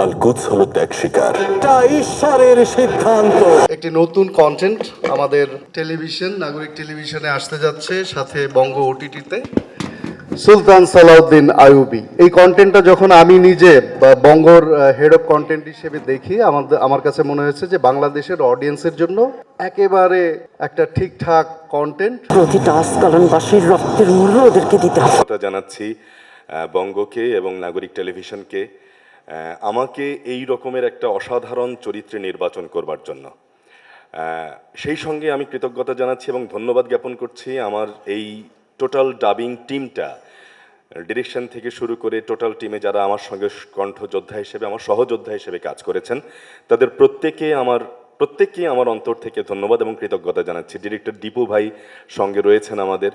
আল কুদস হলো ত্যাগ শিকার, এটা ঈশ্বরের সিদ্ধান্ত। একটি নতুন কন্টেন্ট আমাদের টেলিভিশন, নাগরিক টেলিভিশনে আসতে যাচ্ছে, সাথে বঙ্গ ওটিটিতে, সুলতান সালাউদ্দিন আইয়ুবী। এই কন্টেন্টটা যখন আমি নিজে বঙ্গর হেড অফ কন্টেন্ট হিসেবে দেখি, আমার কাছে মনে হয়েছে যে বাংলাদেশের অডিয়েন্সের জন্য একেবারে একটা ঠিকঠাক কন্টেন্ট। প্রতিটা আস্কালনবাসীর রক্তের মূল্য ওদেরকে দিতে হবে। কথা জানাচ্ছি বঙ্গকে এবং নাগরিক টেলিভিশনকে আমাকে এই রকমের একটা অসাধারণ চরিত্রে নির্বাচন করবার জন্য। সেই সঙ্গে আমি কৃতজ্ঞতা জানাচ্ছি এবং ধন্যবাদ জ্ঞাপন করছি আমার এই টোটাল ডাবিং টিমটা, ডিরেকশন থেকে শুরু করে টোটাল টিমে যারা আমার সঙ্গে কণ্ঠযোদ্ধা হিসেবে, আমার সহযোদ্ধা হিসেবে কাজ করেছেন, তাদের প্রত্যেককেই আমার অন্তর থেকে ধন্যবাদ এবং কৃতজ্ঞতা জানাচ্ছি। ডিরেক্টর দীপু ভাই সঙ্গে রয়েছেন আমাদের।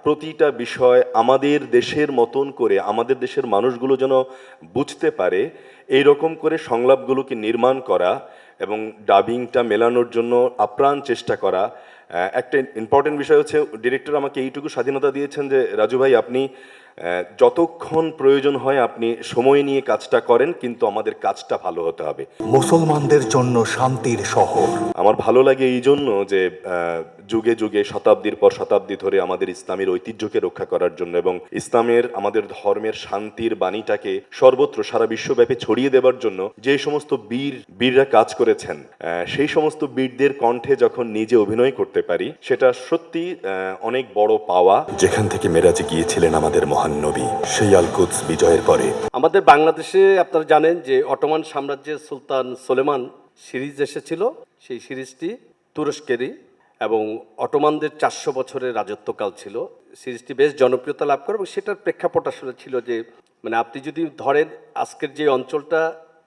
প্রতিটা বিষয় আমাদের দেশের মতন করে, আমাদের দেশের মানুষগুলো যেন বুঝতে পারে, এই রকম করে সংলাপগুলোকে নির্মাণ করা এবং ডাবিংটা মেলানোর জন্য আপ্রাণ চেষ্টা করা। একটা ইম্পর্টেন্ট বিষয় হচ্ছে, ডিরেক্টর আমাকে এইটুকু স্বাধীনতা দিয়েছেন যে রাজু ভাই, আপনি যতক্ষণ প্রয়োজন হয় আপনি সময় নিয়ে কাজটা করেন, কিন্তু আমাদের কাজটা ভালো হতে হবে। মুসলমানদের জন্য শান্তির শহর। আমার ভালো লাগে এই জন্য যে যুগে যুগে, শতাব্দীর পর শতাব্দী ধরে আমাদের ইসলামের ঐতিহ্যকে রক্ষা করার জন্য এবং ইসলামের, আমাদের ধর্মের শান্তির বাণীটাকে সর্বত্র সারা বিশ্বব্যাপী ছড়িয়ে দেবার জন্য যে সমস্ত বীররা কাজ করেছেন, সেই সমস্ত বীরদের কণ্ঠে যখন নিজে অভিনয় করতে পারি, সেটা সত্যি অনেক বড় পাওয়া। যেখান থেকে মেরাজে গিয়েছিলেন আমাদের মহান নবী, সেই আল কুদস বিজয়ের পরে আমাদের বাংলাদেশে আপনারা জানেন যে অটোমান সাম্রাজ্যের সুলতান সুলেমান সিরিজ এসেছিল। সেই সিরিজটি তুরস্কেরই এবং অটোমানদের 400 বছরের রাজত্বকাল ছিল। সিরিজটি বেশ জনপ্রিয়তা লাভ করে এবং সেটার প্রেক্ষাপট আসলে ছিল যে, মানে আপনি যদি ধরেন আজকের যে অঞ্চলটা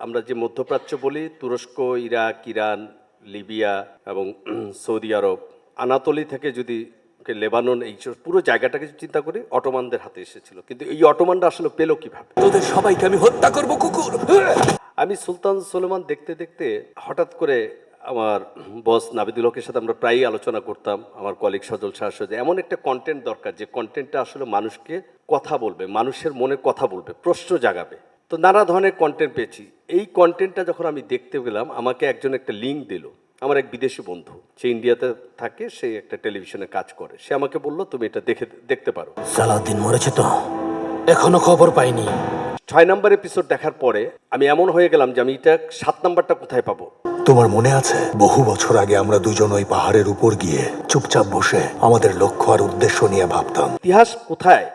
আমরা যে মধ্যপ্রাচ্য বলি, তুরস্ক, ইরাক, ইরান, লিবিয়া এবং সৌদি আরব, আনাতোলি থেকে যদি লেবানন, এই পুরো জায়গাটাকে চিন্তা করি, অটোমানদের হাতে এসেছিল। কিন্তু এই অটোমানরা আসলে পেলো কিভাবে? তোদের সবাইকে আমি হত্যা করবো কুকুর। আমি সুলতান সুলেমান দেখতে দেখতে হঠাৎ করে আমার বস নাবিদুল হকের সাথে আমরা প্রায়ই আলোচনা করতাম, আমার কলিগ সজল শাহ, যে এমন একটা কন্টেন্ট দরকার যে কন্টেন্টটা আসলে মানুষকে কথা বলবে, মানুষের মনে কথা বলবে, প্রশ্ন জাগাবে। তো নানা ধরনের কন্টেন্ট পেয়েছি। এই কন্টেন্টটা যখন আমি দেখতে গেলাম, আমাকে একজন একটা লিঙ্ক দিল। আমার এক বিদেশি বন্ধু, সে ইন্ডিয়াতে থাকে, সে একটা টেলিভিশনে কাজ করে। সে আমাকে বললো তুমি এটা দেখতে পারো। সালাউদ্দিন মরেছে তো? এখনো খবর পাইনি। 6 নম্বর এপিসোড দেখার পরে আমি এমন হয়ে গেলাম যে আমি এটা 7 নম্বরটা কোথায় পাবো। তোমার মনে আছে বহু বছর আগে আমরা দুজন ওই পাহাড়ের উপর গিয়ে চুপচাপ বসে আমাদের লক্ষ্য আর উদ্দেশ্য নিয়ে ভাবতাম? ইতিহাস কোথায়,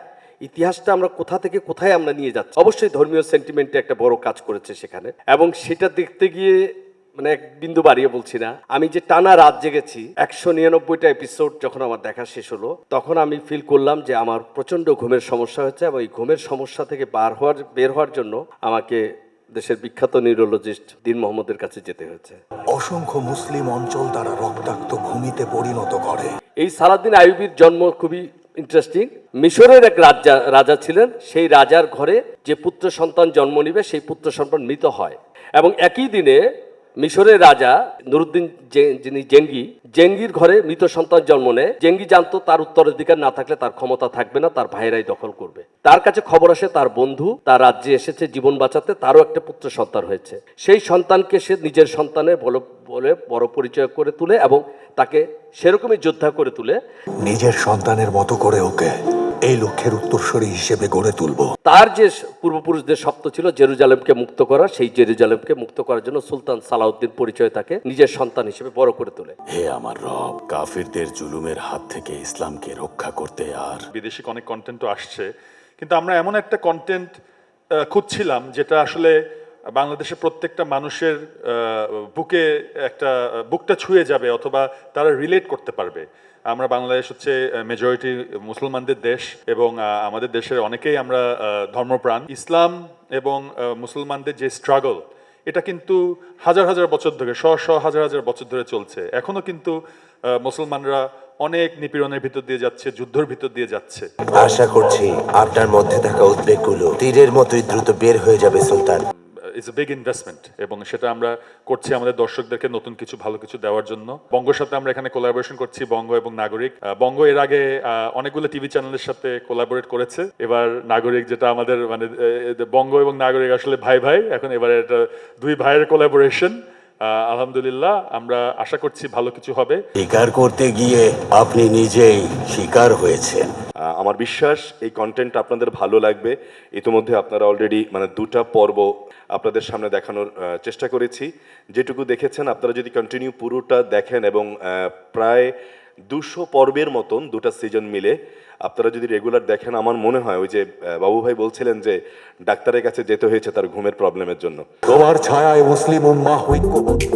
ইতিহাসটা আমরা কোথা থেকে কোথায় আমরা নিয়ে যাচ্ছি। অবশ্যই ধর্মীয় সেন্টিমেন্টে একটা বড় কাজ করেছে সেখানে, এবং সেটা দেখতে গিয়ে মানে এক বিন্দু বাড়িয়ে বলছি না, আমি যে টানা রাত জেগেছি 199টা এপিসোড যখন আমার দেখা শেষ হলো, তখন আমি ফিল করলাম যে আমার প্রচণ্ড ঘুমের সমস্যা হচ্ছে এবং এই ঘুমের সমস্যা থেকে বের হওয়ার জন্য আমাকে দেশের বিখ্যাত নিউরোলজিস্ট দিন মোহাম্মদের কাছে যেতে হয়েছে। অসংখ্য মুসলিম অঞ্চল তারা রক্তাক্ত ভূমিতে পরিণত করে। এই সালাউদ্দিন আইয়ুবীর জন্ম খুবই ইন্টারেস্টিং। মিশরের এক রাজা ছিলেন, সেই রাজার ঘরে যে পুত্র সন্তান জন্ম নিবে সেই পুত্র সন্তান মৃত হয়, এবং একই দিনে মিশরের রাজা নুরুদ্দিন যিনি জেঙ্গির ঘরে মৃত সন্তান জন্ম নেয়। জেঙ্গি জানতো তার উত্তরাধিকার না থাকলে তার ক্ষমতা থাকবে না, তার ভাইয়েরাই দখল করবে। তার কাছে খবর আসে তার বন্ধু তার রাজ্যে এসেছে জীবন বাঁচাতে, তারও একটা পুত্র সন্তান হয়েছে। সেই সন্তানকে সে নিজের সন্তানের বলে বড় পরিচয় করে তুলে এবং তাকে সেরকমই যোদ্ধা করে তুলে নিজের সন্তানের মতো করে ওকে এই লক্ষ্যের উত্তরসূরি হিসেবে গড়ে তুলব। তার যে পূর্বপুরুষদের স্বপ্ন ছিল জেরুজালেমকে মুক্ত করা, সেই জেরুজালেমকে মুক্ত করার জন্য সুলতান সালাউদ্দিন পরিচয় তাকে নিজের সন্তান হিসেবে বড় করে তোলে। হে আমার রব, কাফিরদের জুলুমের হাত থেকে ইসলামকে রক্ষা করতে। আর বিদেশি অনেক কন্টেন্টও আসছে, কিন্তু আমরা এমন একটা কন্টেন্ট খুঁজছিলাম যেটা আসলে বাংলাদেশের প্রত্যেকটা মানুষের বুকটা ছুঁয়ে যাবে, অথবা তারা রিলেট করতে পারবে। আমরা বাংলাদেশ হচ্ছে মেজরিটি মুসলমানদের দেশ, এবং আমাদের দেশের অনেকেই আমরা ধর্মপ্রাণ। ইসলাম এবং মুসলমানদের যে স্ট্রাগল, এটা কিন্তু হাজার হাজার বছর ধরে, হাজার হাজার বছর ধরে চলছে। এখনো কিন্তু মুসলমানরা অনেক নিপীড়নের ভিতর দিয়ে যাচ্ছে, যুদ্ধের ভিতর দিয়ে যাচ্ছে। আশা করছি আপনার মধ্যে থাকা উদ্বেগগুলো তীরের মতোই দ্রুত বের হয়ে যাবে সুলতান। ইটস এ বিগ ইনভেস্টমেন্ট, এবং সেটা আমরা করছি আমাদের দর্শকদেরকে নতুন কিছু ভালো কিছু দেওয়ার জন্য। বঙ্গর সাথে আমরা এখানে কোলাবোরেশন করছি, বঙ্গ এবং নাগরিক। বঙ্গ এর আগে অনেকগুলো টিভি চ্যানেলের সাথে কোলাবোরেট করেছে, এবার নাগরিক, যেটা আমাদের মানে বঙ্গ এবং নাগরিক আসলে ভাই ভাই, এখন এবারে এটা দুই ভাইয়ের কোলাবোরেশন। আলহামদুলিল্লাহ, আমরা আশা করছি ভালো কিছু হবে। শিকার করতে গিয়ে আপনি নিজেই শিকার হয়েছেন। আমার বিশ্বাস এই কন্টেন্ট আপনাদের ভালো লাগবে। ইতিমধ্যে আপনারা অলরেডি মানে 2টা পর্ব আপনাদের সামনে দেখানোর চেষ্টা করেছি। যেটুকু দেখেছেন আপনারা যদি কন্টিনিউ পুরোটা দেখেন এবং প্রায় 200 পর্বের মতন 2টা সিজন মিলে আপনারা যদি রেগুলার দেখেন, আমার মনে হয় ওই যে বাবু ভাই বলছিলেন যে ডাক্তারের কাছে যেতে হয়েছে তার ঘুমের প্রবলেমের জন্য। তোমার ছায়ায় মুসলিম উম্মাহ ঐক্যবদ্ধ।